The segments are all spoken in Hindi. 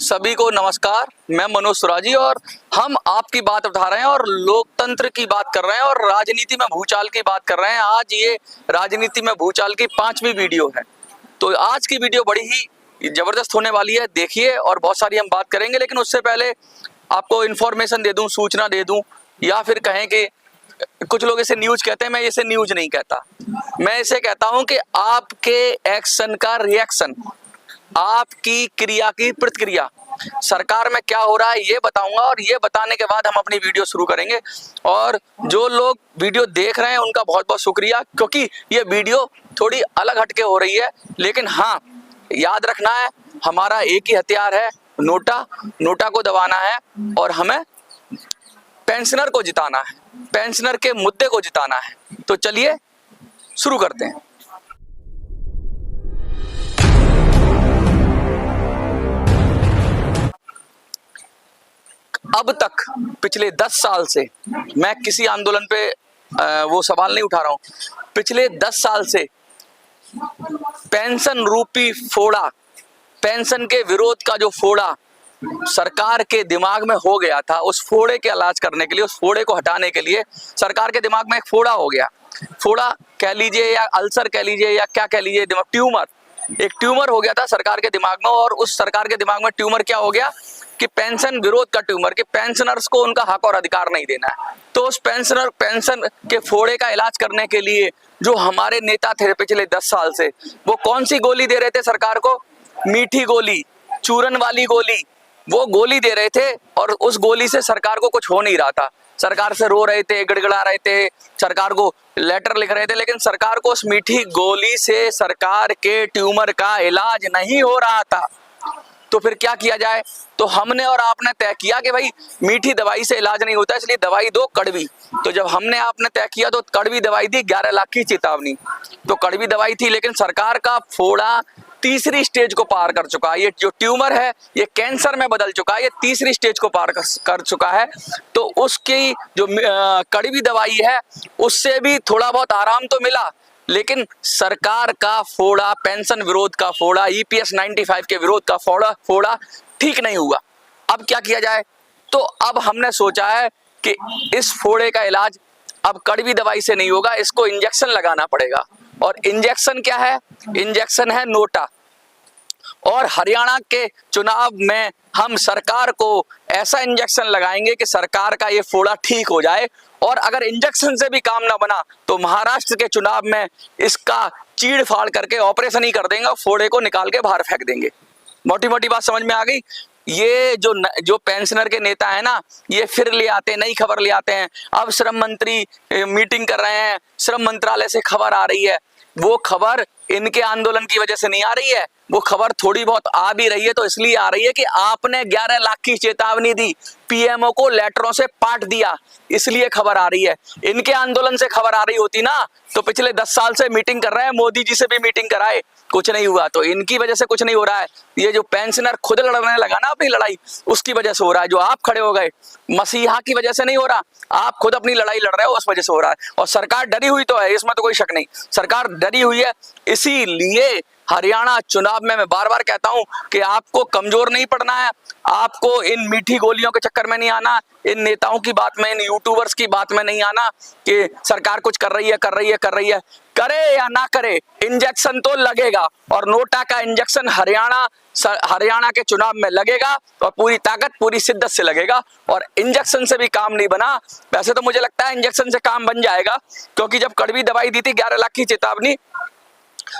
सभी को नमस्कार। मैं मनोज सुराजी और हम आपकी बात उठा रहे हैं और लोकतंत्र की बात कर रहे हैं और राजनीति में भूचाल की बात कर रहे हैं। आज ये राजनीति में भूचाल की 5वीं वीडियो है। तो आज की वीडियो बड़ी ही जबरदस्त होने वाली है, देखिए। और बहुत सारी हम बात करेंगे, लेकिन उससे पहले आपको इन्फॉर्मेशन दे दूं, सूचना दे दूं, या फिर कहें कि कुछ लोग इसे न्यूज कहते हैं, मैं इसे न्यूज नहीं कहता। मैं इसे कहता हूं कि आपके एक्शन का रिएक्शन, आपकी क्रिया की प्रतिक्रिया। सरकार में क्या हो रहा है ये बताऊंगा और ये बताने के बाद हम अपनी वीडियो शुरू करेंगे। और जो लोग वीडियो देख रहे हैं उनका बहुत बहुत शुक्रिया, क्योंकि ये वीडियो थोड़ी अलग हटके हो रही है। लेकिन हाँ, याद रखना है, हमारा एक ही हथियार है, नोटा। नोटा को दबाना है और हमें पेंशनर को जिताना है, पेंशनर के मुद्दे को जिताना है। तो चलिए शुरू करते हैं। अब तक पिछले 10 साल से, मैं किसी आंदोलन पे वो सवाल नहीं उठा रहा हूं, पिछले 10 साल से पेंशन रूपी फोड़ा, पेंशन के विरोध का जो फोड़ा सरकार के दिमाग में हो गया था, उस फोड़े के इलाज करने के लिए, उस फोड़े को हटाने के लिए सरकार के दिमाग में एक फोड़ा हो गया। फोड़ा कह लीजिए या अल्सर कह लीजिए या क्या कह लीजिए, दिमाग ट्यूमर, एक ट्यूमर हो गया था सरकार के दिमाग में। और उस सरकार के दिमाग में ट्यूमर क्या हो गया कि पेंशन विरोध का ट्यूमर, कि पेंशनर्स को उनका हक और अधिकार नहीं देना है। तो उस पेंशन के फोड़े का इलाज करने के लिए जो हमारे नेता थे पिछले 10 साल से, वो कौन सी गोली दे रहे थे सरकार को? मीठी गोली, चूरन वाली गोली, वो गोली दे रहे थे। और उस गोली से सरकार को कुछ हो नहीं रहा था। सरकार से रो रहे थे, गिड़गिड़ा रहे थे, सरकार को लेटर लिख रहे थे, लेकिन सरकार को उस मीठी गोली से सरकार के ट्यूमर का इलाज नहीं हो रहा था। तो फिर क्या किया जाए? तो हमने और आपने तय किया कि भाई मीठी दवाई से इलाज नहीं होता, इसलिए दवाई दो कड़वी। तो जब हमने आपने तय किया तो कड़वी दवाई दी, 11 लाख की चेतावनी। तो कड़वी दवाई थी, लेकिन सरकार का फोड़ा तीसरी स्टेज को पार कर चुका है। ये जो ट्यूमर है ये कैंसर में बदल चुका है, ये तीसरी स्टेज को पार कर चुका है। तो उसकी जो कड़वी दवाई है उससे भी थोड़ा बहुत आराम तो मिला, लेकिन सरकार का फोड़ा, पेंशन विरोध का फोड़ा, ईपीएस 95 के विरोध का फोड़ा ठीक नहीं हुआ। अब क्या किया जाए? तो अब हमने सोचा है कि इस फोड़े का इलाज अब कड़वी दवाई से नहीं होगा, इसको इंजेक्शन लगाना पड़ेगा। और इंजेक्शन क्या है? इंजेक्शन है नोटा। और हरियाणा के चुनाव में हम सरकार को ऐसा इंजेक्शन लगाएंगे कि सरकार का ये फोड़ा ठीक हो जाए। और अगर इंजेक्शन से भी काम ना बना तो महाराष्ट्र के चुनाव में इसका चीड़ फाड़ करके ऑपरेशन ही कर देंगे और फोड़े को निकाल के बाहर फेंक देंगे। मोटी मोटी बात समझ में आ गई? ये जो पेंशनर के नेता है ना, ये फिर ले आते हैं, नई खबर ले आते हैं। अब श्रम मंत्री मीटिंग कर रहे हैं, श्रम मंत्रालय से खबर आ रही है। वो खबर इनके आंदोलन की वजह से नहीं आ रही है, वो खबर थोड़ी बहुत आ भी रही है तो इसलिए आ रही है कि आपने 11 लाख की चेतावनी दी, पीएमओ को लेटरों से पाट दिया, इसलिए खबर आ रही है। इनके आंदोलन से खबर आ रही होती ना तो पिछले 10 साल से मीटिंग कर रहे हैं, मोदी जी से भी मीटिंग कराए, कुछ नहीं हुआ। तो इनकी वजह से कुछ नहीं हो रहा है। ये जो पेंशनर खुद लड़ने लगा ना अपनी लड़ाई, उसकी वजह से हो रहा है। जो आप खड़े हो गए, मसीहा की वजह से नहीं हो रहा, आप खुद अपनी लड़ाई लड़ रहे हो, उस वजह से हो रहा है। और सरकार डरी हुई तो है, इसमें तो कोई शक नहीं, सरकार डरी हुई है। इसीलिए हरियाणा चुनाव में मैं बार बार कहता हूं कि आपको कमजोर नहीं पड़ना है, आपको इन मीठी गोलियों के चक्कर में नहीं आना, इन नेताओं की बात में, इन यूट्यूबर्स की बात में नहीं आना कि सरकार कुछ कर रही है, करे या ना करे, इंजेक्शन तो लगेगा। और नोटा का इंजेक्शन हरियाणा के चुनाव में लगेगा और पूरी ताकत, पूरी शिद्दत से लगेगा। और इंजेक्शन से भी काम नहीं बना, वैसे तो मुझे लगता है इंजेक्शन से काम बन जाएगा, क्योंकि जब कड़वी दवाई दी थी 11 लाख की चेतावनी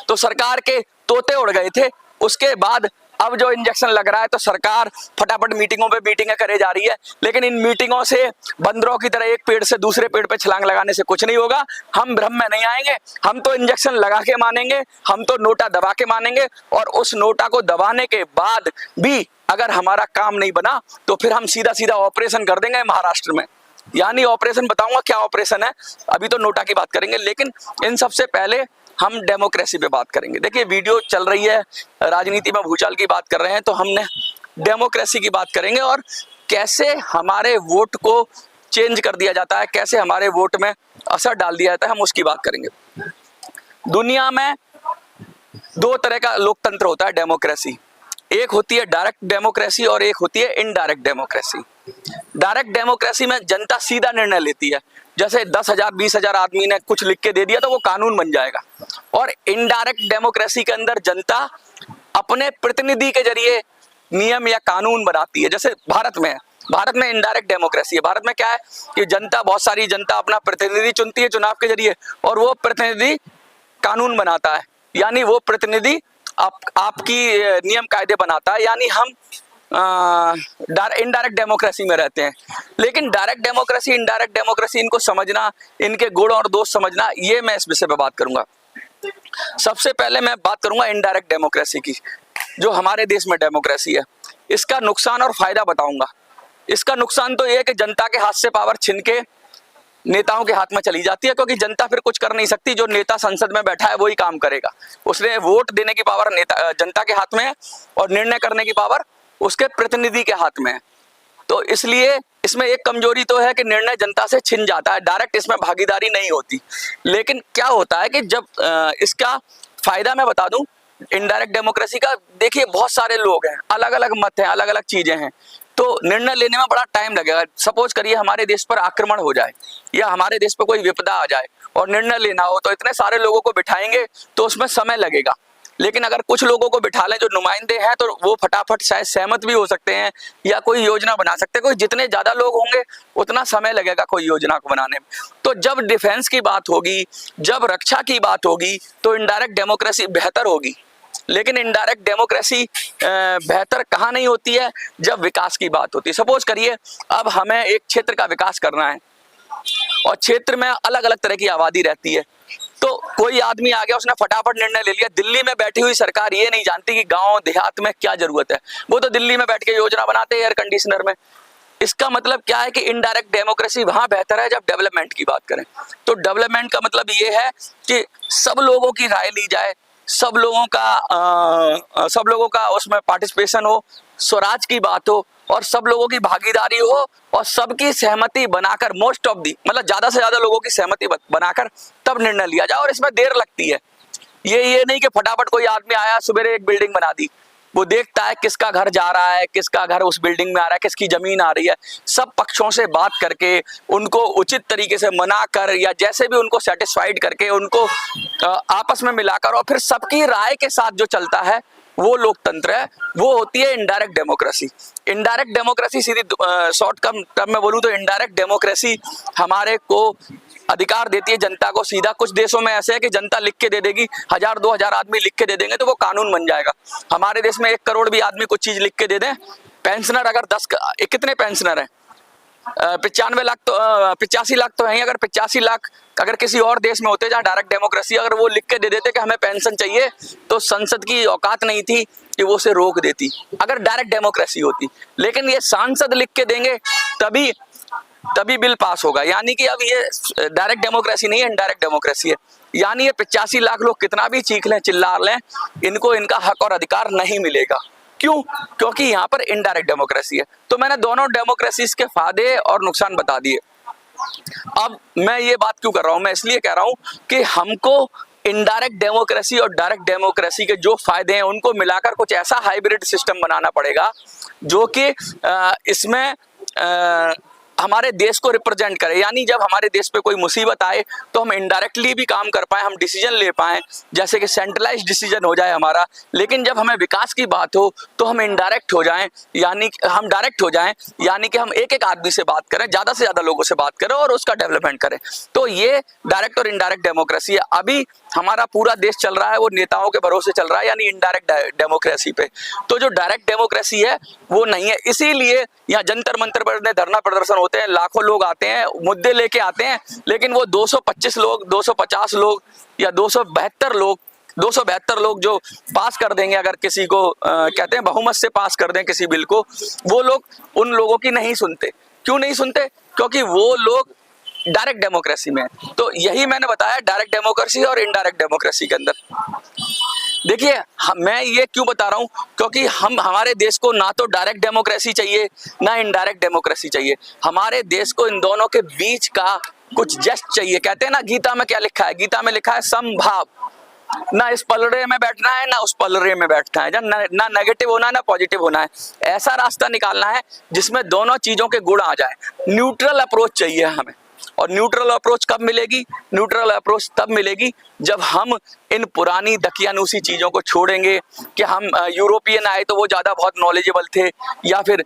तो सरकार के तोते उड़ गए थे। उसके बाद अब जो इंजेक्शन लग रहा है तो सरकार फटाफट मीटिंगों पे मीटिंगें करे जा रही है, लेकिन इन मीटिंगों से बंदरों की तरह एक पेड़ से दूसरे पेड़ पे छलांग लगाने से कुछ नहीं होगा। हम भ्रम में नहीं आएंगे, हम तो इंजेक्शन लगा के मानेंगे, हम तो नोटा दबा के मानेंगे। और उस नोटा को दबाने के बाद भी अगर हमारा काम नहीं बना तो फिर हम सीधा सीधा ऑपरेशन कर देंगे महाराष्ट्र में। यानी ऑपरेशन बताऊंगा क्या ऑपरेशन है, अभी तो नोटा की बात करेंगे, लेकिन इन सबसे पहले हम डेमोक्रेसी पे बात करेंगे। देखिए वीडियो चल रही है, राजनीति में भूचाल की बात कर रहे हैं, तो हमने डेमोक्रेसी की बात करेंगे और कैसे हमारे वोट को चेंज कर दिया जाता है, कैसे हमारे वोट में असर डाल दिया जाता है, हम उसकी बात करेंगे। दुनिया में 2 तरह का लोकतंत्र होता है, डेमोक्रेसी। एक होती है डायरेक्ट डेमोक्रेसी और एक होती है इनडायरेक्ट डेमोक्रेसी। डायरेक्ट डेमोक्रेसी में जनता सीधा निर्णय लेती है, जैसे 10,000 20,000 आदमी ने कुछ लिख के दे दिया तो वो कानून बन जाएगा। और इनडायरेक्ट डेमोक्रेसी के अंदर जनता अपने प्रतिनिधि के जरिए नियम या कानून बनाती है। जैसे भारत में इनडायरेक्ट डेमोक्रेसी है। भारत में क्या है कि जनता, बहुत सारी जनता अपना प्रतिनिधि चुनती है चुनाव के जरिए, और वो प्रतिनिधि कानून बनाता है, यानी वो प्रतिनिधि आपकी नियम कायदे बनाता है, यानी हम इनडायरेक्ट डेमोक्रेसी में रहते हैं। लेकिन डायरेक्ट डेमोक्रेसी, इनडायरेक्ट डेमोक्रेसी, इनको समझना, इनके गुण और दोष समझना, ये मैं इस विषय पे बात करूंगा। सबसे पहले मैं बात करूंगा इनडायरेक्ट डेमोक्रेसी की, जो हमारे देश में डेमोक्रेसी है। इसका नुकसान और फायदा बताऊंगा। इसका नुकसान तो ये है कि जनता के हाथ से पावर छिन के नेताओं के हाथ में चली जाती है, क्योंकि जनता फिर कुछ कर नहीं सकती। जो नेता संसद में बैठा है वही काम करेगा। उसने वोट देने की पावर जनता के हाथ में है, और निर्णय करने की पावर उसके प्रतिनिधि के हाथ में है। तो इसलिए इसमें एक कमजोरी तो है कि निर्णय जनता से छिन जाता है, डायरेक्ट इसमें भागीदारी नहीं होती। लेकिन क्या होता है कि जब इसका फायदा मैं बता दूं इनडायरेक्ट डेमोक्रेसी का, देखिए बहुत सारे लोग हैं, अलग अलग मत हैं, अलग अलग चीजें हैं, तो निर्णय लेने में बड़ा टाइम लगेगा। सपोज करिए हमारे देश पर आक्रमण हो जाए या हमारे देश पर कोई विपदा आ जाए और निर्णय लेना हो, तो इतने सारे लोगों को बिठाएंगे तो उसमें समय लगेगा। लेकिन अगर कुछ लोगों को बिठा लें जो नुमाइंदे हैं, तो वो फटाफट शायद सहमत भी हो सकते हैं या कोई योजना बना सकते हैं। कोई जितने ज्यादा लोग होंगे उतना समय लगेगा कोई योजना को बनाने में। तो जब डिफेंस की बात होगी, जब रक्षा की बात होगी, तो इनडायरेक्ट डेमोक्रेसी बेहतर होगी। लेकिन इनडायरेक्ट डेमोक्रेसी बेहतर कहाँ नहीं होती है, जब विकास की बात होती है। सपोज करिए अब हमें एक क्षेत्र का विकास करना है, और क्षेत्र में अलग अलग तरह की आबादी रहती है, तो कोई आदमी आ गया, उसने फटाफट निर्णय ले लिया। दिल्ली में बैठी हुई सरकार ये नहीं जानती कि गांव देहात में क्या जरूरत है, वो तो दिल्ली में बैठ के योजना बनाते हैं एयर कंडीशनर में। इसका मतलब क्या है कि इनडायरेक्ट डेमोक्रेसी वहां बेहतर है जब डेवलपमेंट की बात करें। तो डेवलपमेंट का मतलब ये है कि सब लोगों की राय ली जाए, सब लोगों का उसमें पार्टिसिपेशन हो, स्वराज की बात हो, और सब लोगों की भागीदारी हो, और सबकी सहमति बनाकर, मोस्ट ऑफ दी मतलब ज्यादा से ज्यादा लोगों की सहमति बनाकर तब निर्णय लिया जाए। और इसमें देर लगती है। ये नहीं कि फटाफट कोई आदमी आया, सुबह एक बिल्डिंग बना दी। वो देखता है किसका घर जा रहा है, किसका घर उस बिल्डिंग में आ रहा है, किसकी जमीन आ रही है। सब पक्षों से बात करके उनको उचित तरीके से मनाकर, या जैसे भी उनको सेटिस्फाइड करके, उनको आपस में मिलाकर, और फिर सबकी राय के साथ जो चलता है वो लोकतंत्र है, वो होती है इनडायरेक्ट डेमोक्रेसी। इनडायरेक्ट डेमोक्रेसी सीधी शॉर्ट टर्म में बोलूं तो इनडायरेक्ट डेमोक्रेसी हमारे को अधिकार देती है जनता को सीधा। कुछ देशों में ऐसे है कि जनता लिख के दे देगी, 1000 2000 आदमी लिख के दे देंगे तो वो कानून बन जाएगा। हमारे देश में 1 करोड़ भी आदमी कुछ चीज लिख के दे दें, पेंशनर अगर 10 कितने पेंशनर हैं, 95 लाख तो 85 लाख तो है ही। अगर 85 लाख अगर किसी और देश में होते जहाँ डायरेक्ट डेमोक्रेसी, अगर वो लिख के दे देते कि हमें पेंशन चाहिए, तो संसद की औकात नहीं थी कि वो उसे रोक देती, अगर डायरेक्ट डेमोक्रेसी होती। लेकिन ये सांसद लिख के देंगे तभी बिल पास होगा। यानी कि अब ये डायरेक्ट डेमोक्रेसी नहीं है, इनडायरेक्ट डेमोक्रेसी है। यानी ये 85 लाख लोग कितना भी चीख लें, चिल्ला लें, इनको इनका हक और अधिकार नहीं मिलेगा। क्यों? क्योंकि यहाँ पर इनडायरेक्ट डेमोक्रेसी है। तो मैंने दोनों डेमोक्रेसीज के फायदे और नुकसान बता दिए। अब मैं ये बात क्यों कर रहा हूं? मैं इसलिए कह रहा हूं कि हमको इनडायरेक्ट डेमोक्रेसी और डायरेक्ट डेमोक्रेसी के जो फायदे हैं उनको मिलाकर कुछ ऐसा हाइब्रिड सिस्टम बनाना पड़ेगा जो कि इसमें हमारे देश को रिप्रेजेंट करे। यानी जब हमारे देश पे कोई मुसीबत आए तो हम इनडायरेक्टली भी काम कर पाए, हम डिसीजन ले पाए, जैसे कि सेंट्रलाइज्ड डिसीजन हो जाए हमारा। लेकिन जब हमें विकास की बात हो तो हम इनडायरेक्ट हो जाएं, यानी हम डायरेक्ट हो जाएं, यानी कि हम एक एक आदमी से बात करें, ज्यादा से ज्यादा लोगों से बात करें और उसका डेवलपमेंट करें। तो ये डायरेक्ट और इनडायरेक्ट डेमोक्रेसी है। अभी हमारा पूरा देश चल रहा है वो नेताओं के भरोसे चल रहा है, यानी इनडायरेक्ट डेमोक्रेसी पे। तो जो डायरेक्ट डेमोक्रेसी है वो नहीं है। इसीलिए यहाँ जंतर मंतर पर धरना प्रदर्शन होते हैं, लाखों लोग आते हैं, मुद्दे लेके आते हैं, लेकिन वो 225 लोग, 250 लोग या 272 लोग जो पास कर देंगे, अगर किसी को कहते हैं बहुमत से पास कर दें किसी बिल को, वो लोग उन लोगों की नहीं सुनते। क्यों नहीं सुनते? क्योंकि वो लोग डायरेक्ट डेमोक्रेसी में है। तो यही मैंने बताया डायरेक्ट डेमोक्रेसी और इनडायरेक्ट डेमोक्रेसी के अंदर। देखिए मैं ये क्यों बता रहा हूं, क्योंकि हमारे देश को ना तो डायरेक्ट डेमोक्रेसी चाहिए ना इनडायरेक्ट डेमोक्रेसी चाहिए। हमारे देश को इन दोनों के बीच का कुछ जस्ट चाहिए। कहते हैं ना गीता में क्या लिखा है? गीता में लिखा है समभाव। ना इस पलड़े में बैठना है ना उस पलड़े में बैठना है, ना नेगेटिव होना है ना पॉजिटिव होना है। ऐसा रास्ता निकालना है जिसमें दोनों चीजों के गुण आ जाए। न्यूट्रल अप्रोच चाहिए हमें। और न्यूट्रल अप्रोच कब मिलेगी? न्यूट्रल अप्रोच तब मिलेगी जब हम इन पुरानी दकियानूसी चीजों को छोड़ेंगे कि हम यूरोपियन आए तो वो ज्यादा बहुत नॉलेजेबल थे, या फिर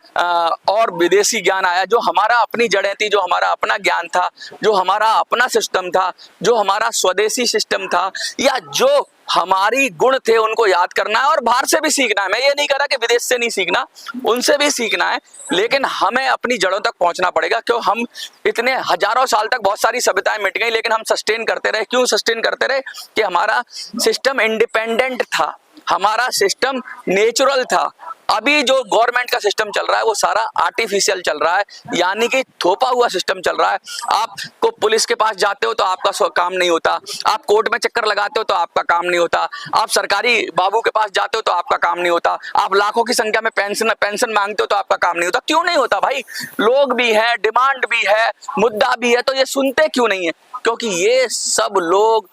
और विदेशी ज्ञान आया। जो हमारा अपनी जड़ें थी, जो हमारा अपना ज्ञान था, जो हमारा अपना सिस्टम था, जो हमारा स्वदेशी सिस्टम था, या जो हमारी गुण थे, उनको याद करना है और बाहर से भी सीखना है। मैं ये नहीं कह रहा कि विदेश से नहीं सीखना, उनसे भी सीखना है, लेकिन हमें अपनी जड़ों तक पहुंचना पड़ेगा। क्यों? हम इतने हजारों साल तक बहुत सारी सभ्यताएं मिट गई, लेकिन हम सस्टेन करते रहे। क्यों सस्टेन करते रहे? कि हमारा सिस्टम इंडिपेंडेंट था, हमारा सिस्टम नेचुरल था। अभी जो गवर्नमेंट का सिस्टम चल रहा है वो सारा आर्टिफिशियल चल रहा है, यानी कि थोपा हुआ सिस्टम चल रहा है। आपको पुलिस के पास जाते हो तो आपका काम नहीं होता, आप कोर्ट में चक्कर लगाते हो तो आपका काम नहीं होता, आप सरकारी बाबू के पास जाते हो तो आपका काम नहीं होता, आप लाखों की संख्या में पेंशन मांगते हो तो आपका काम नहीं होता। क्यों नहीं होता भाई? लोग भी हैं, डिमांड भी है, मुद्दा भी है, तो ये सुनते क्यों नहीं है? क्योंकि ये सब लोग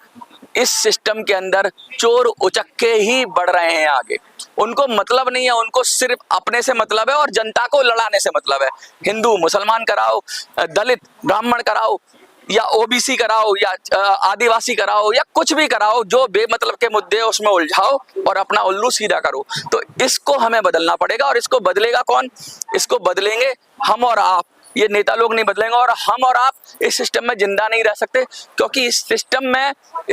इस सिस्टम के अंदर चोर उचक्के ही बढ़ रहे हैं आगे। उनको मतलब नहीं है, उनको सिर्फ अपने से मतलब है और जनता को लड़ाने से मतलब है। हिंदू मुसलमान कराओ, दलित ब्राह्मण कराओ, या ओबीसी कराओ, या आदिवासी कराओ, या कुछ भी कराओ, जो बेमतलब के मुद्दे उसमें उलझाओ और अपना उल्लू सीधा करो। तो इसको हमें बदलना पड़ेगा। और इसको बदलेगा कौन? इसको बदलेंगे हम और आप। ये नेता लोग नहीं बदलेंगे, और हम और आप इस सिस्टम में जिंदा नहीं रह सकते। क्योंकि इस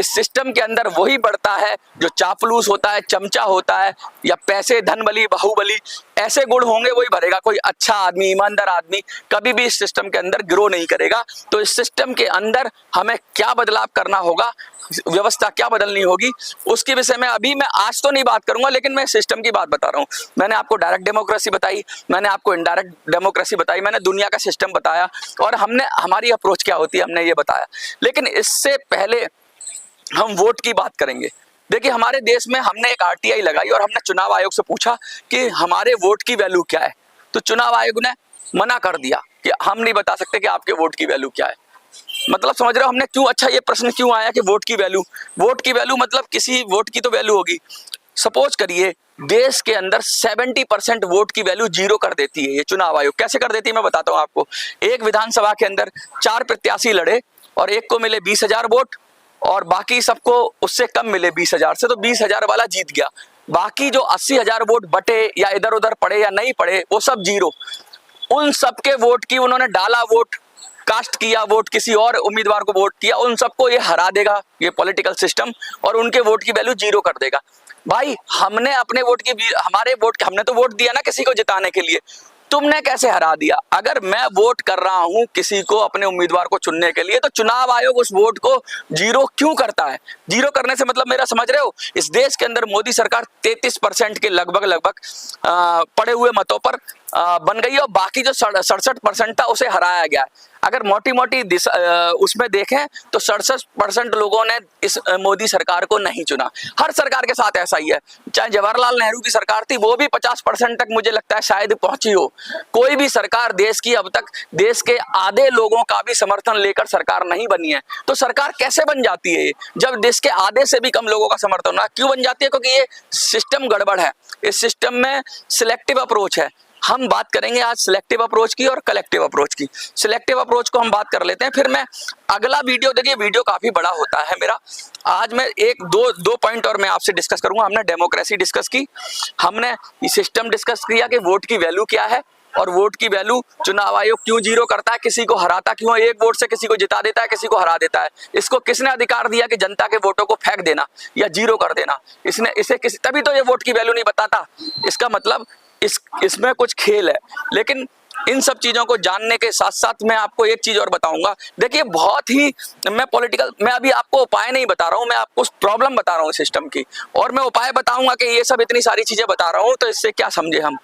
सिस्टम के अंदर वही बढ़ता है जो चापलूस होता है, चमचा होता है, या पैसे, धनबली, बाहुबली, ऐसे गुण होंगे वही भरेगा। कोई अच्छा आदमी, ईमानदार आदमी कभी भी इस सिस्टम के अंदर ग्रो नहीं करेगा। तो इस सिस्टम के अंदर हमें क्या बदलाव करना होगा, व्यवस्था क्या बदलनी होगी, उसके विषय में अभी मैं आज तो नहीं बात करूंगा, लेकिन मैं सिस्टम की बात बता रहा हूं। मैंने आपको डायरेक्ट डेमोक्रेसी बताई, मैंने आपको इनडायरेक्ट डेमोक्रेसी बताई, मैंने दुनिया का सिस्टम बताया, और हमने हमारी अप्रोच क्या होती है हमने ये बताया। लेकिन इससे पहले हम वोट की बात करेंगे। देखिए, हमारे देश में हमने एक आरटीआई लगाई और हमने चुनाव आयोग से पूछा कि हमारे वोट की वैल्यू क्या है। तो चुनाव आयोग ने मना कर दिया कि हम नहीं बता सकते कि आपके वोट की वैल्यू क्या है। मतलब समझ रहे हो हमने क्यों? अच्छा, ये प्रश्न क्यों आया कि वोट की वैल्यू मतलब किसी वोट की तो वैल्यू होगी। सपोज करिए देश के अंदर 70% वोट की वैल्यू जीरो कर देती है ये चुनाव आयोग। कैसे कर देती है मैं बताता हूं आपको। एक विधानसभा के अंदर 4 प्रत्याशी लड़े और एक को मिले 20,000 वोट और बाकी सबको उससे कम मिले 20,000 से, तो 20,000 वाला जीत गया। बाकी जो 80,000 वोट बटे या इधर उधर पड़े या नहीं पड़े वो सब जीरो। उन सबके वोट की उन्होंने डाला वोट, कास्ट किया वोट, किसी और उम्मीदवार को वोट किया, उन सबको ये हरा देगा ये पॉलिटिकल सिस्टम, और उनके वोट की वैल्यू जीरो कर देगा। भाई हमने अपने वोट की, हमारे वोट, हमने तो वोट दिया ना किसी को जिताने के लिए, तुमने कैसे हरा दिया? अगर मैं वोट कर रहा हूं किसी को, अपने उम्मीदवार को चुनने के लिए, तो चुनाव आयोग उस वोट को जीरो क्यों करता है? जीरो करने से मतलब मेरा समझ रहे हो, इस देश के अंदर मोदी सरकार 33% के लगभग पड़े हुए मतों पर बन गई और बाकी जो 67% था उसे हराया गया है। अगर मोटी मोटी उसमें देखें तो 67% लोगों ने इस मोदी सरकार को नहीं चुना। हर सरकार के साथ ऐसा ही है। चाहे जवाहरलाल नेहरू की सरकार थी, वो भी 50% तक मुझे लगता है शायद पहुंची हो। कोई भी सरकार देश की अब तक देश के आधे लोगों का भी समर्थन लेकर सरकार नहीं बनी है। तो सरकार कैसे बन जाती है जब देश के आधे से भी कम लोगों का समर्थन ना? क्यों बन जाती है? क्योंकि ये सिस्टम गड़बड़ है। इस सिस्टम में सिलेक्टिव अप्रोच है। हम बात करेंगे आज सिलेक्टिव अप्रोच की और कलेक्टिव अप्रोच की। सिलेक्टिव अप्रोच को हम बात कर लेते हैं, फिर मैं अगला वीडियो, देखिए वीडियो काफी बड़ा होता है मेरा, आज मैं दो पॉइंट और मैं आपसे डिस्कस करूंगा। हमने डेमोक्रेसी डिस्कस की, हमने सिस्टम डिस्कस किया कि वोट की वैल्यू क्या है, और वोट की वैल्यू चुनाव आयोग क्यों जीरो करता है, किसी को हराता क्यों है, एक वोट से किसी को जिता देता है, किसी को हरा देता है। इसको किसने अधिकार दिया कि जनता के वोटों को फेंक देना या जीरो कर देना? तभी तो ये वोट की वैल्यू नहीं बताता। इसका मतलब इसमें कुछ खेल है। लेकिन इन सब चीजों को जानने के साथ साथ मैं आपको एक चीज और बताऊंगा। देखिए, बहुत ही मैं अभी आपको उपाय नहीं बता रहा हूं, मैं आपको प्रॉब्लम बता रहा हूं सिस्टम की, और मैं उपाय बताऊंगा कि ये सब इतनी सारी चीजें बता रहा हूं तो इससे क्या समझे हम।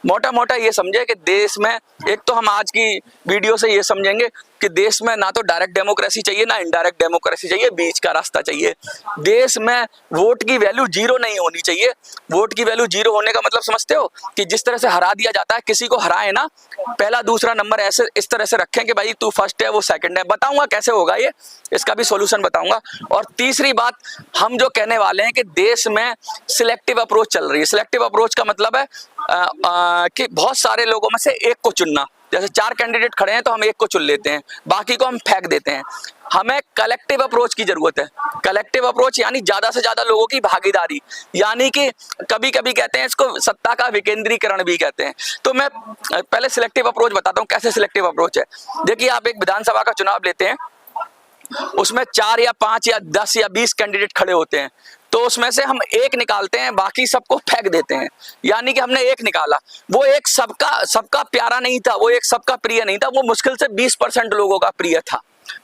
मोटा मोटा ये समझे कि देश में, एक तो हम आज की वीडियो से ये समझेंगे कि देश में ना तो डायरेक्ट डेमोक्रेसी चाहिए ना इनडायरेक्ट डेमोक्रेसी चाहिए, बीच का रास्ता चाहिए। देश में वोट की वैल्यू जीरो नहीं होनी चाहिए। वोट की वैल्यू जीरो होने का मतलब समझते हो कि जिस तरह से हरा दिया जाता है, किसी को हराए ना, पहला दूसरा नंबर ऐसे इस तरह से रखें कि भाई तू फर्स्ट है वो सेकंड है। बताऊंगा कैसे होगा ये, इसका भी सॉल्यूशन बताऊंगा। और तीसरी बात हम जो कहने वाले हैं कि देश में सिलेक्टिव अप्रोच चल रही है। सिलेक्टिव अप्रोच का मतलब है कि बहुत सारे लोगों में से एक को चुनना। जैसे 4 कैंडिडेट खड़े हैं तो हम एक को चुन लेते हैं, बाकी को हम फेंक देते हैं। हमें कलेक्टिव अप्रोच की जरूरत है। कलेक्टिव अप्रोच यानी ज्यादा से ज्यादा लोगों की भागीदारी, यानी कि कभी कभी कहते हैं इसको सत्ता का विकेंद्रीकरण भी कहते हैं। तो मैं पहले सिलेक्टिव अप्रोच बताता हूँ कैसे सिलेक्टिव अप्रोच है। देखिए, आप एक विधानसभा का चुनाव लेते हैं, उसमें 4 या 5 या 10 या 20 कैंडिडेट खड़े होते हैं, तो उसमें से हम एक निकालते हैं, बाकी सबको फेंक देते हैं। यानी कि हमने एक निकाला, वो एक सबका प्यारा नहीं था, वो एक सबका प्रिय नहीं था, वो मुश्किल से 20% लोगों का प्रिय था।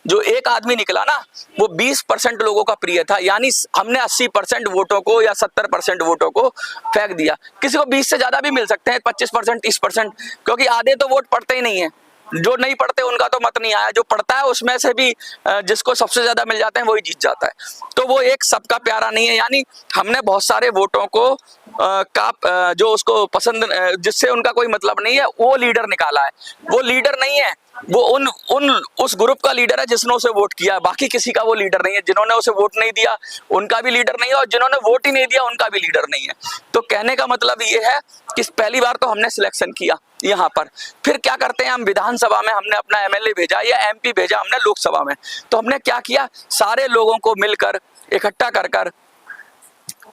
जो एक आदमी निकला ना, वो 20% लोगों का प्रिय था। यानी हमने 80% वोटों को या 70% वोटों को फेंक दिया। किसी को 20 से ज्यादा भी मिल सकते हैं, 25%, 30%, क्योंकि आधे तो वोट पड़ते ही नहीं है। जो नहीं पढ़ते उनका तो मत नहीं आया, जो पढ़ता है उसमें से भी जिसको सबसे ज्यादा मिल जाते हैं वही जीत जाता है। तो वो एक सबका प्यारा नहीं है। यानी हमने बहुत सारे वोटों को जो उसको पसंद, जिससे उनका कोई मतलब नहीं है, वो लीडर निकाला है। वो लीडर नहीं है, वो उस ग्रुप का लीडर है जिसने उसे वोट किया, बाकी किसी का वो लीडर नहीं है। जिन्होंने उसे वोट नहीं दिया उनका भी लीडर नहीं है, और जिन्होंने वोट ही नहीं दिया उनका भी लीडर नहीं है। तो कहने का मतलब ये है कि पहली बार तो हमने सिलेक्शन किया यहाँ पर, फिर क्या करते हैं हम विधानसभा में हमने अपना एमएलए भेजा या एमपी भेजा हमने लोकसभा में, तो हमने क्या किया, सारे लोगों को मिलकर इकट्ठा कर कर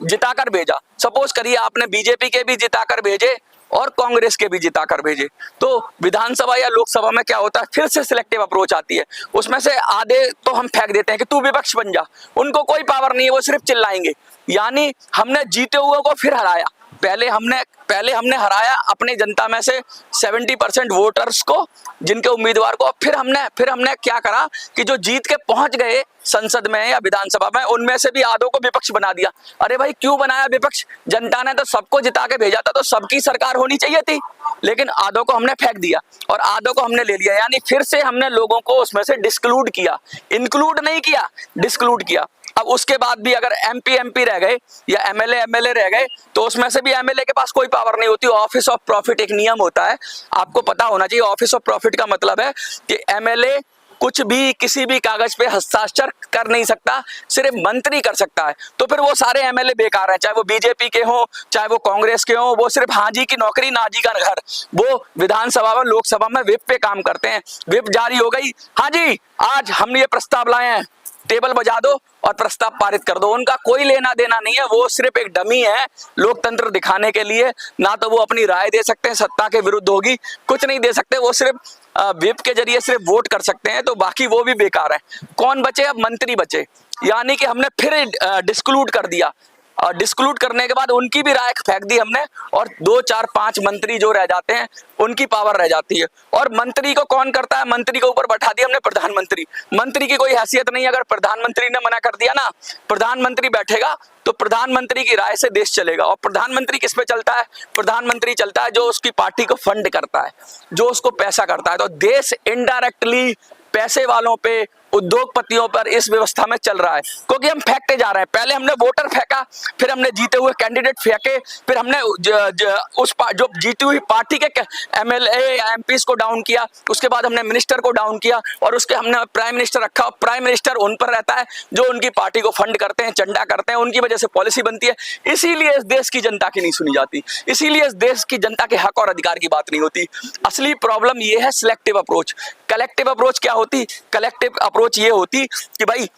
जिताकर भेजा। सपोज करिए आपने बीजेपी के भी जिताकर भेजे और कांग्रेस के भी जिताकर भेजे, तो विधानसभा या लोकसभा में क्या होता है, फिर से सिलेक्टिव अप्रोच आती है। उसमें से आधे तो हम फेंक देते हैं कि तू विपक्ष बन जा, उनको कोई पावर नहीं है, वो सिर्फ चिल्लाएंगे। यानी हमने जीते हुए को फिर हराया। पहले हमने हराया अपनी जनता में से 70% वोटर्स को, जिनके उम्मीदवार को। फिर हमने क्या करा कि जो जीत के पहुंच गए संसद में या विधानसभा में, उनमें से भी आधों को विपक्ष बना दिया। अरे भाई, क्यों बनाया विपक्ष? जनता ने तो सबको जिता के भेजा था, तो सबकी सरकार होनी चाहिए थी, लेकिन आधों को हमने फेंक दिया और आधों को हमने ले लिया। यानी फिर से हमने लोगों को उसमें से डिस्क्लूड किया, इंक्लूड नहीं किया, डिस्क्लूड किया। अब उसके बाद भी अगर एमपी रह गए या एमएलए रह गए, तो उसमें से भी एमएलए के पास कोई पावर नहीं होती। ऑफिस ऑफ प्रॉफिट एक नियम होता है, आपको पता होना चाहिए। ऑफिस ऑफ प्रॉफिट का मतलब है कि एमएलए कुछ भी किसी भी कागज पे हस्ताक्षर कर नहीं सकता, सिर्फ मंत्री कर सकता है। तो फिर वो सारे एमएलए बेकार हैं, चाहे वो बीजेपी के हों चाहे वो कांग्रेस के हों। वो सिर्फ हाजी की नौकरी नाजी का घर। वो विधानसभा में लोकसभा में व्हिप पे काम करते हैं। व्हिप जारी हो गई, हाँ जी आज हमने ये प्रस्ताव लाए हैं, टेबल बजा दो और प्रस्ताव पारित कर दो। उनका कोई लेना देना नहीं है, वो सिर्फ एक डमी है लोकतंत्र दिखाने के लिए। ना तो वो अपनी राय दे सकते हैं, सत्ता के विरुद्ध होगी, कुछ नहीं दे सकते। वो सिर्फ व्हिप के जरिए सिर्फ वोट कर सकते हैं, तो बाकी वो भी बेकार है। कौन बचे? अब मंत्री बचे। यानी कि हमने फिर डिस्क्लूड कर दिया, और डिस्क्लूड करने के बाद उनकी भी राय फेंक दी हमने, और 2, 4, 5 मंत्री जो रह जाते हैं उनकी पावर रह जाती है। और मंत्री को कौन करता है? मंत्री के ऊपर बैठा दिया हमने प्रधानमंत्री। मंत्री की कोई हैसियत नहीं। अगर प्रधानमंत्री ने मना कर दिया ना, प्रधानमंत्री बैठेगा तो प्रधानमंत्री की राय से देश चलेगा। और प्रधानमंत्री किस पे चलता है? प्रधानमंत्री चलता है जो उसकी पार्टी को फंड करता है, जो उसको पैसा करता है। तो देश इनडायरेक्टली पैसे वालों पे, उद्योगपतियों पर इस व्यवस्था में चल रहा है, क्योंकि हम फेंकते जा रहे हैं। पहले हमने वोटर फेंका, फिर हमने जीते हुए कैंडिडेट फेंके, फिर हमने जो जीती हुई पार्टी के एमएलए एमपीस को डाउन किया, उसके बाद हमने मिनिस्टर को डाउन किया, और उसके हमने प्राइम मिनिस्टर रखा। प्राइम मिनिस्टर उन पर रहता है जो उनकी पार्टी को फंड करते हैं, चंदा करते हैं, उनकी वजह से पॉलिसी बनती है। इसीलिए इस देश की जनता की नहीं सुनी जाती, इसीलिए इस देश की जनता के हक और अधिकार की बात नहीं होती। असली प्रॉब्लम ये है सिलेक्टिव अप्रोच। कलेक्टिव अप्रोच क्या होती? कलेक्टिव अप्रोच ये होती कि भाई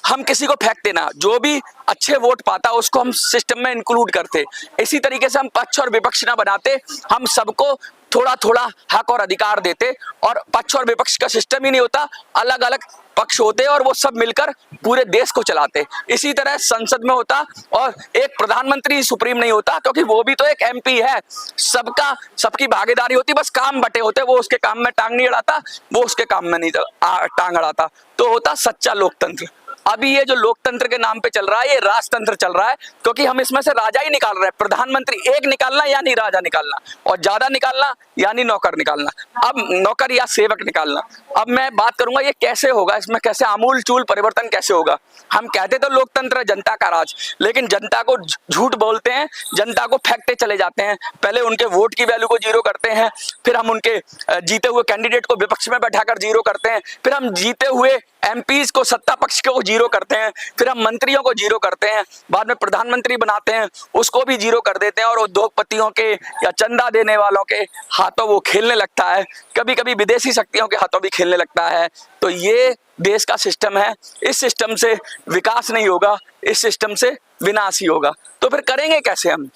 हम किसी को फेंकते ना, जो भी अच्छे वोट पाता उसको हम सिस्टम में इंक्लूड करते। इसी तरीके से हम पक्ष और विपक्ष ना बनाते, हम सबको थोड़ा थोड़ा हक और अधिकार देते। और पक्ष और विपक्ष का सिस्टम ही नहीं होता, अलग अलग पक्ष होते और वो सब मिलकर पूरे देश को चलाते। इसी तरह संसद में होता, और एक प्रधानमंत्री सुप्रीम नहीं होता, क्योंकि वो भी तो एक एमपी है। सबकी भागीदारी होती, बस काम बटे होते। वो उसके काम में टांग नहीं अड़ाता, वो उसके काम में नहीं टांग अड़ाता। तो होता सच्चा लोकतंत्र। अभी ये जो लोकतंत्र के नाम पे चल रहा है ये राजतंत्र चल रहा है, क्योंकि हम इसमें से राजा ही निकाल रहे हैं। प्रधानमंत्री एक निकालना यानी राजा निकालना, और ज्यादा निकालना यानी नौकर निकालना, अब नौकर या सेवक निकालना। अब मैं बात करूंगा ये कैसे होगा, इसमें कैसे आमूल चूल परिवर्तन कैसे होगा। हम कहते तो लोकतंत्र है, जनता का राज, लेकिन जनता को झूठ बोलते हैं, जनता को फेंकते चले जाते हैं। पहले उनके वोट की वैल्यू को जीरो करते हैं, फिर हम उनके जीते हुए कैंडिडेट को विपक्ष में बैठाकर जीरो करते हैं, फिर हम जीते हुए एमपीज को सत्ता पक्ष को जीरो करते हैं, फिर हम मंत्रियों को जीरो करते हैं, बाद में प्रधानमंत्री बनाते हैं उसको भी जीरो कर देते हैं, और उद्योगपतियों के या चंदा देने वालों के हाथों वो खेलने लगता है, कभी कभी विदेशी शक्तियों के हाथों भी खेलने लगता है। तो ये देश का सिस्टम है, इस सिस्टम से विकास नहीं होगा, इस सिस्टम से विनाश ही होगा। तो फिर करेंगे कैसे हम,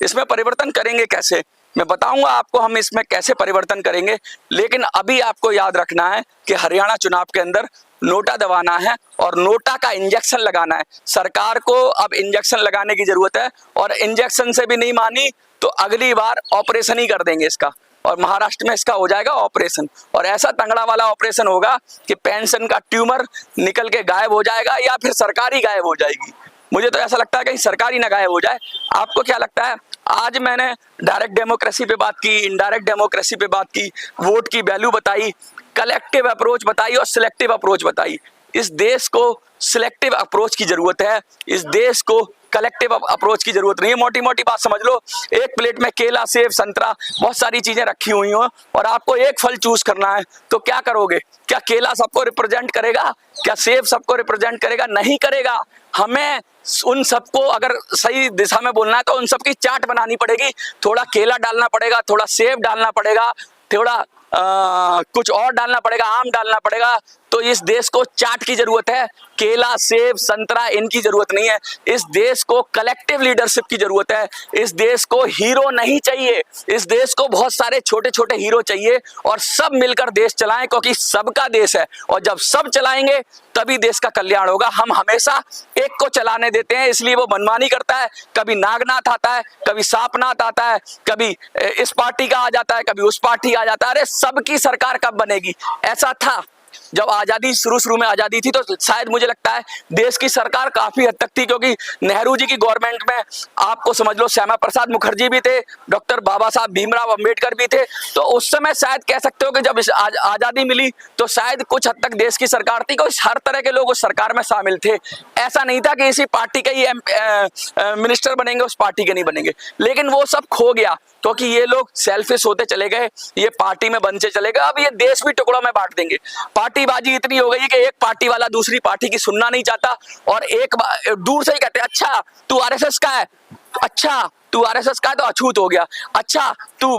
इसमें परिवर्तन करेंगे कैसे, मैं बताऊंगा आपको हम इसमें कैसे परिवर्तन करेंगे। लेकिन अभी आपको याद रखना है कि हरियाणा चुनाव के अंदर नोटा दबाना है और नोटा का इंजेक्शन लगाना है। सरकार को अब इंजेक्शन लगाने की जरूरत है, और इंजेक्शन से भी नहीं मानी तो अगली बार ऑपरेशन ही कर देंगे इसका, और महाराष्ट्र में इसका हो जाएगा ऑपरेशन, और ऐसा तंगड़ा वाला ऑपरेशन होगा कि पेंशन का ट्यूमर निकल के गायब हो जाएगा, या फिर सरकार ही गायब हो जाएगी। मुझे तो ऐसा लगता है कहीं सरकार ही ना गायब हो जाए। आपको क्या लगता है? आज मैंने डायरेक्ट डेमोक्रेसी पे बात की, इनडायरेक्ट डेमोक्रेसी पे बात की, वोट की वैल्यू बताई, कलेक्टिव अप्रोच बताई और सिलेक्टिव अप्रोच बताई। इस देश को सिलेक्टिव अप्रोच की जरूरत है, इस देश को कलेक्टिव अप्रोच की जरूरत नहीं है। मोटी मोटी बात समझ लो, एक प्लेट में केला, सेब, संतरा, बहुत सारी चीजें रखी हुई हो और आपको एक फल चूज करना है, तो क्या करोगे? क्या केला सबको रिप्रेजेंट करेगा? क्या सेब सबको रिप्रेजेंट करेगा? नहीं करेगा। हमें उन सबको अगर सही दिशा में बोलना है तो उन सबकी चाट बनानी पड़ेगी। थोड़ा केला डालना पड़ेगा, थोड़ा सेब डालना पड़ेगा, थोड़ा कुछ और डालना पड़ेगा, आम डालना पड़ेगा। तो इस देश को चाट की जरूरत है, केला, सेब, संतरा इनकी जरूरत नहीं है। इस देश को कलेक्टिव लीडरशिप की जरूरत है। इस देश को हीरो नहीं चाहिए, इस देश को बहुत सारे छोटे छोटे हीरो चाहिए, और सब मिलकर देश चलाएं, क्योंकि सबका देश है, और जब सब चलाएंगे तभी देश का कल्याण होगा। हम हमेशा एक को चलाने देते हैं, इसलिए वो मनमानी करता है। कभी नागनाथ आता है, कभी सांपनाथ आता है, कभी इस पार्टी का आ जाता है, कभी उस पार्टी आ जाता है। अरे सबकी सरकार कब बनेगी? ऐसा था जब आजादी शुरू में आजादी थी, तो शायद मुझे लगता है देश की सरकार काफी हद तक थी, क्योंकि नेहरू जी की गवर्नमेंट में आपको समझ लो श्यामा प्रसाद मुखर्जी भी थे, डॉक्टर बाबा साहब भीमराव अंबेडकर भी थे। तो उस समय शायद कह सकते हो कि जब आजादी मिली तो शायद कुछ हद तक देश की सरकार थी, क्योंकि हर तरह के लोग उस सरकार में शामिल थे। ऐसा नहीं था कि इसी पार्टी के ही मिनिस्टर बनेंगे, उस पार्टी के नहीं बनेंगे। लेकिन वो सब खो गया, क्योंकि ये लोग सेल्फिश होते चले गए, ये पार्टी में बनते चले गए। अब ये देश भी टुकड़ों में बांट देंगे। पार्टीबाजी इतनी हो गई कि एक पार्टी वाला दूसरी पार्टी की सुनना नहीं चाहता, और एक दूर से ही कहते हैं, अच्छा तू आरएसएस का है, अच्छा तू आरएसएस का है तो अछूत हो गया, अच्छा तू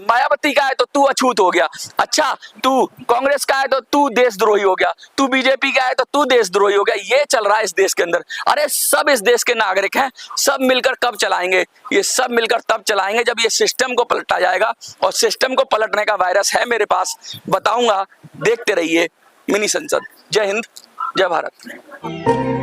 मायावती का है तो तू अछूत हो गया, अच्छा तू कांग्रेस का है तो तू देशद्रोही हो गया, तू बीजेपी का है तो तू देशद्रोही हो गया। ये चल रहा है इस देश के अंदर। अरे सब इस देश के नागरिक हैं, सब मिलकर कब चलाएंगे? ये सब मिलकर तब चलाएंगे जब ये सिस्टम को पलटा जाएगा, और सिस्टम को पलटने का वायरस है मेरे पास, बताऊंगा। देखते रहिए मिनी संसद। जय हिंद, जय भारत।